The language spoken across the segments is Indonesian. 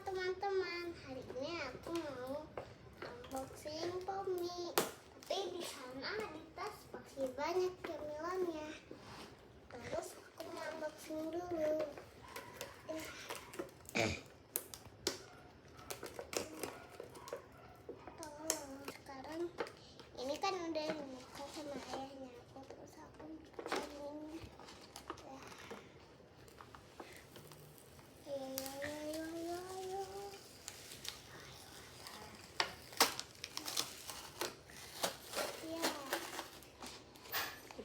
teman-teman, hari ini aku mau unboxing Pommy. Tapi di sana di tas masih banyak cemilannya. Terus aku mau unboxing dulu. Sekarang ini kan udah dibuka sama ayahnya aku, terus aku buka ininya.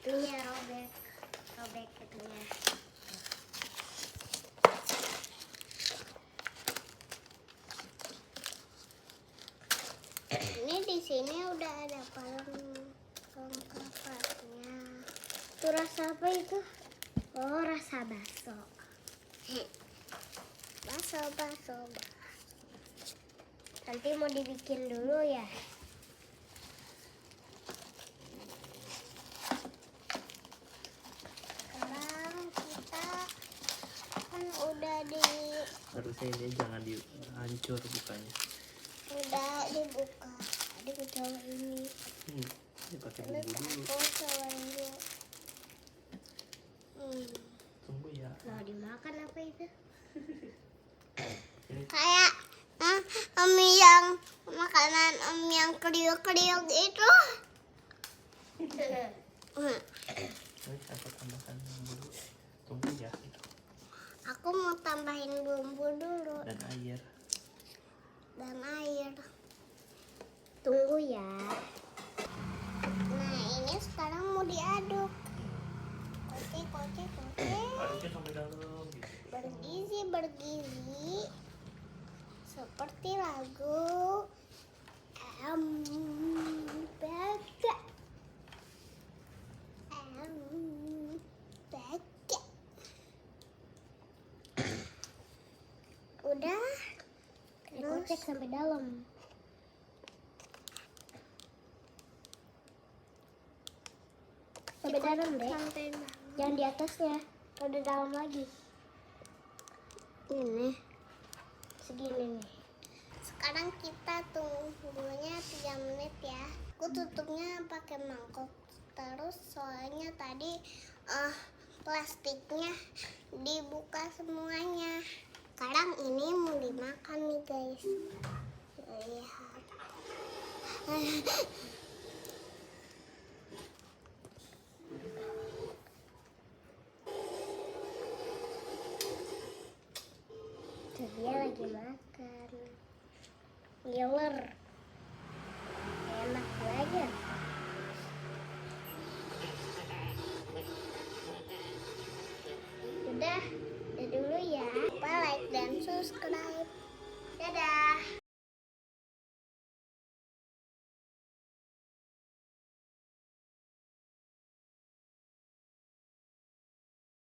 Itunya robek itunya. Ini di sini udah ada pelengkapnya. Itu rasa apa itu? Oh, rasa bakso. Bakso. Nanti mau dibikin dulu ya. Harusnya ini jangan dihancur bukanya. Udah dibuka. Adik coba ini. Ini pakai bumbu dulu. Aku coba dulu. Tunggu ya. Mau dimakan apa itu? Ini Kayak mie yang makanan yang kriuk-kriuk itu. ini aku tambahkan bumbu dulu. Tunggu ya. Aku mau tambahin bumbu dulu. Dan air. Tunggu ya. Nah, ini sekarang mau diaduk. Kocek. Aduknya sampai dalam. Bergizi. Seperti lagu Baga. Udah. Kocek sampai dalam. Sampai dalam deh. Jangan di atasnya. Udah dalam lagi. Ini segini nih. Sekarang kita tunggunya 3 menit ya. Aku tutupnya pakai mangkok terus soalnya tadi plastiknya dibuka semuanya. Sekarang ini mau dimakan nih guys. Lihat. Dia lagi makan. Ngiler.